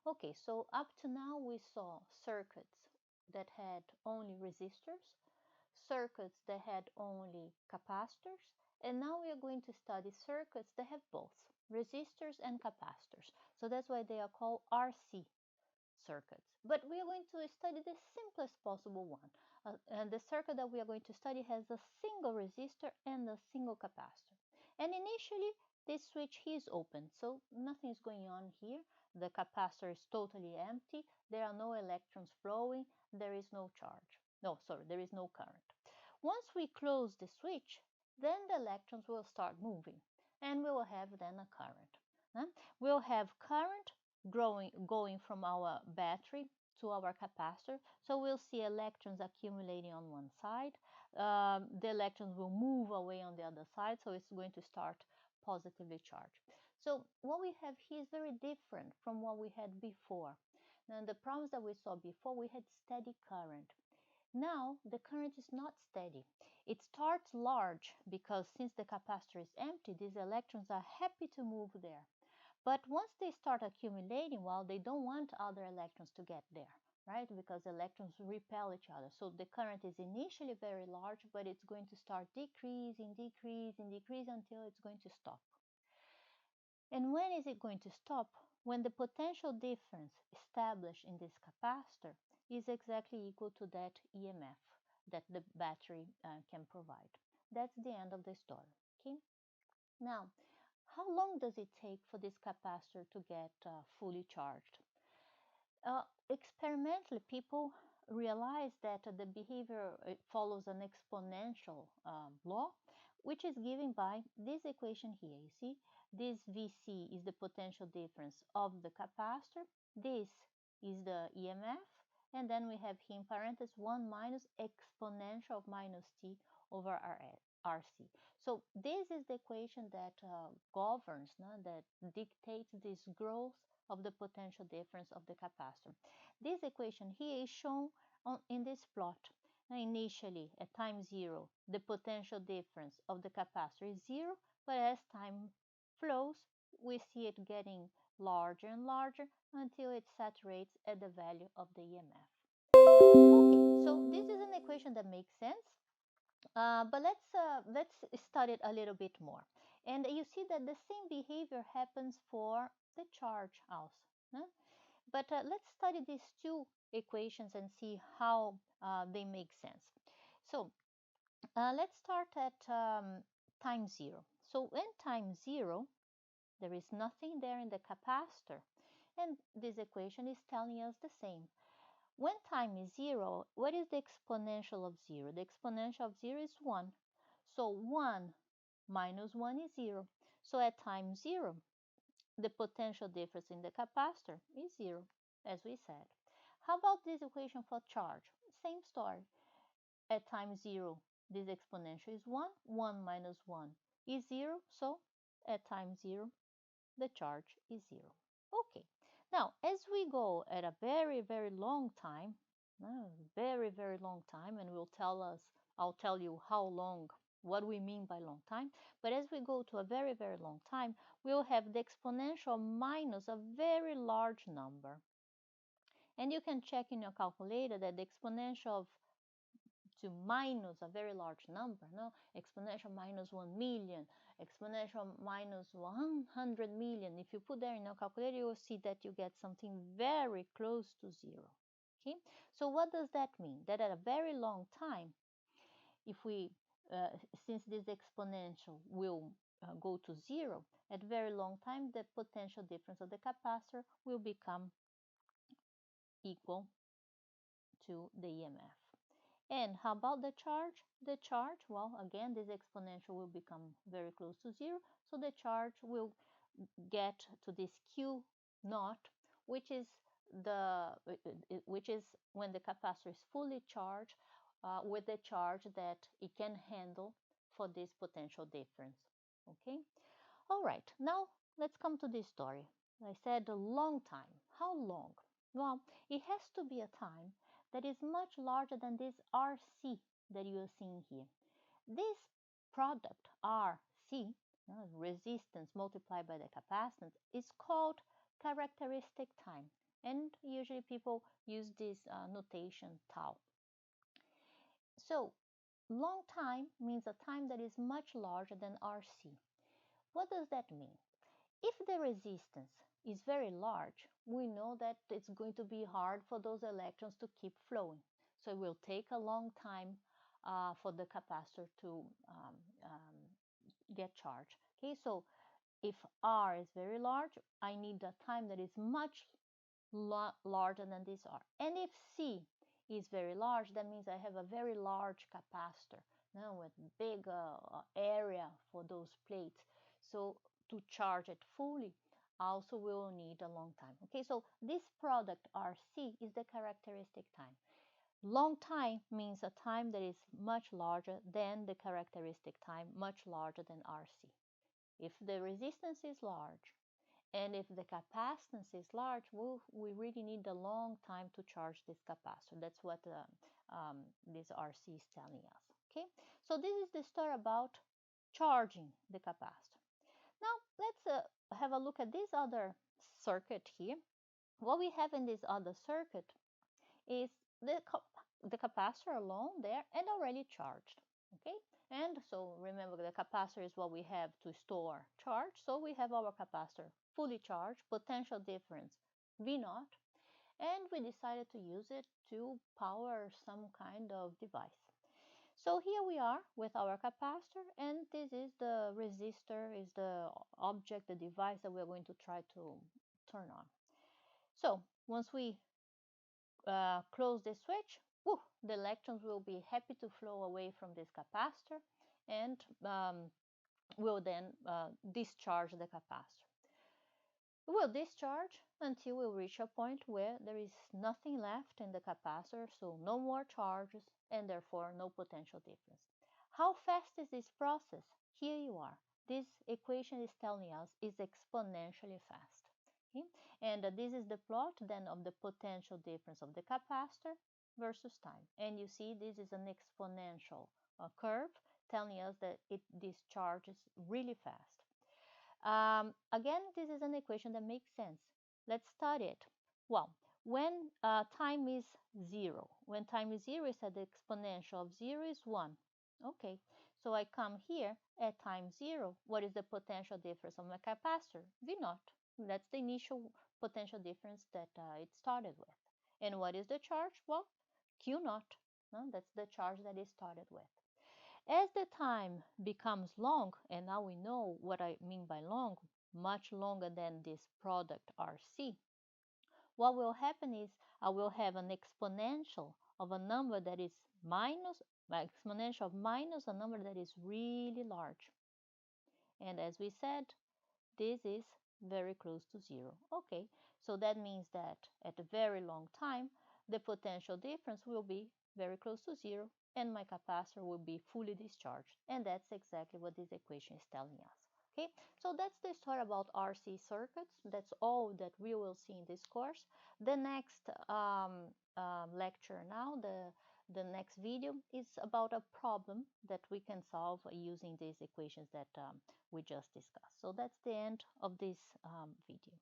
Okay, so up to now we saw circuits that had only resistors, circuits that had only capacitors, and now we are going to study circuits that have both resistors and capacitors. So that's why they are called RC circuits. But we are going to study the simplest possible one. And the circuit that we are going to study has a single resistor and a single capacitor. And initially, this switch here is open, so nothing is going on here. The capacitor is totally empty. There are no electrons flowing. There is no charge. No, sorry, there is no current. Once we close the switch, then the electrons will start moving, and we will have then a current. We'll have current going from our battery to our capacitor. So we'll see electrons accumulating on one side. The electrons will move away on the other side, so it's going to start positively charged. So what we have here is very different from what we had before. Now, in the problems that we saw before, we had steady current. Now the current is not steady. It starts large because since the capacitor is empty, these electrons are happy to move there. But once they start accumulating, well, they don't want other electrons to get there, right? Because electrons repel each other. So the current is initially very large, but it's going to start decreasing, decreasing, decreasing until it's going to stop. And when is it going to stop? When the potential difference established in this capacitor is exactly equal to that EMF that the battery can provide. That's the end of the story. Okay. Now, how long does it take for this capacitor to get fully charged? Experimentally, people realize that the behavior follows an exponential law, which is given by this equation here. You see, this VC is the potential difference of the capacitor. This is the EMF. And then we have here in parentheses 1 minus exponential of minus t over RC. So this is the equation that governs, that dictates this growth of the potential difference of the capacitor. This equation here is shown in this plot. Now, initially, at time 0, the potential difference of the capacitor is 0, but as time flows, we see it getting larger and larger until it saturates at the value of the EMF. Okay, so this is an equation that makes sense. But let's study it a little bit more. And you see that the same behavior happens for the charge also. No? But let's study these two equations and see how they make sense. So let's start at time 0. So when time 0, there is nothing there in the capacitor. And this equation is telling us the same. When time is 0, what is the exponential of 0? The exponential of 0 is 1. So 1 minus 1 is 0. So at time 0, the potential difference in the capacitor is 0, as we said. How about this equation for charge? Same story. At time 0, this exponential is 1. 1 minus 1 is 0. So at time 0, the charge is 0. Okay. Now, as we go at a very, very long time, very, very long time, and I'll tell you how long, what we mean by long time. But as we go to a very, very long time, we'll have the exponential minus a very large number. And you can check in your calculator that the exponential of to minus a very large number, no? Exponential minus 1 million, exponential minus 100 million. If you put that in your calculator, you will see that you get something very close to 0. Okay, so what does that mean? That at a very long time, if we, since this exponential will go to 0, at very long time, the potential difference of the capacitor will become equal to the EMF. And how about the charge? The charge, well, again, this exponential will become very close to 0. So the charge will get to this Q naught, which is when the capacitor is fully charged with the charge that it can handle for this potential difference. Okay. All right. Now let's come to this story. I said a long time. How long? Well, it has to be a time that is much larger than this RC that you are seeing here. This product, RC, resistance multiplied by the capacitance, is called characteristic time. And usually people use this notation tau. So long time means a time that is much larger than RC. What does that mean? If the resistance is very large, we know that it's going to be hard for those electrons to keep flowing. So it will take a long time for the capacitor to get charged. Okay, so if R is very large, I need a time that is much larger than this R. And if C is very large, that means I have a very large capacitor, now with big area for those plates. So to charge it fully, also will need a long time. Okay, so this product RC is the characteristic time. Long time means a time that is much larger than the characteristic time, much larger than RC. If the resistance is large and if the capacitance is large, we really need a long time to charge this capacitor. That's what this RC is telling us. Okay, so this is the story about charging the capacitor. Now let's have a look at this other circuit here. What we have in this other circuit is the capacitor alone there and already charged. Okay, and so remember the capacitor is what we have to store charge. So we have our capacitor fully charged, potential difference V naught, and we decided to use it to power some kind of device. So here we are with our capacitor, and this is the resistor, is the object, the device that we're going to try to turn on. So once we close the switch, the electrons will be happy to flow away from this capacitor and will then discharge the capacitor. It will discharge until we reach a point where there is nothing left in the capacitor, so no more charges and therefore no potential difference. How fast is this process? Here you are. This equation is telling us is exponentially fast. Okay? And this is the plot then of the potential difference of the capacitor versus time. And you see this is an exponential curve telling us that it discharges really fast. Again, this is an equation that makes sense. Let's study it. Well, when time is 0, when time is 0, is that the exponential of 0 is 1. Okay, so I come here at time 0. What is the potential difference of my capacitor? V naught. That's the initial potential difference that it started with. And what is the charge? Well, Q naught. No, that's the charge that it started with. As the time becomes long, and now we know what I mean by long, much longer than this product RC, what will happen is I will have an exponential of a number that is minus, exponential of minus a number that is really large. And as we said, this is very close to 0. Okay, so that means that at a very long time, the potential difference will be very close to 0 and my capacitor will be fully discharged. And that's exactly what this equation is telling us. Okay, so that's the story about RC circuits. That's all that we will see in this course. The next lecture now, the next video is about a problem that we can solve using these equations that we just discussed. So that's the end of this video.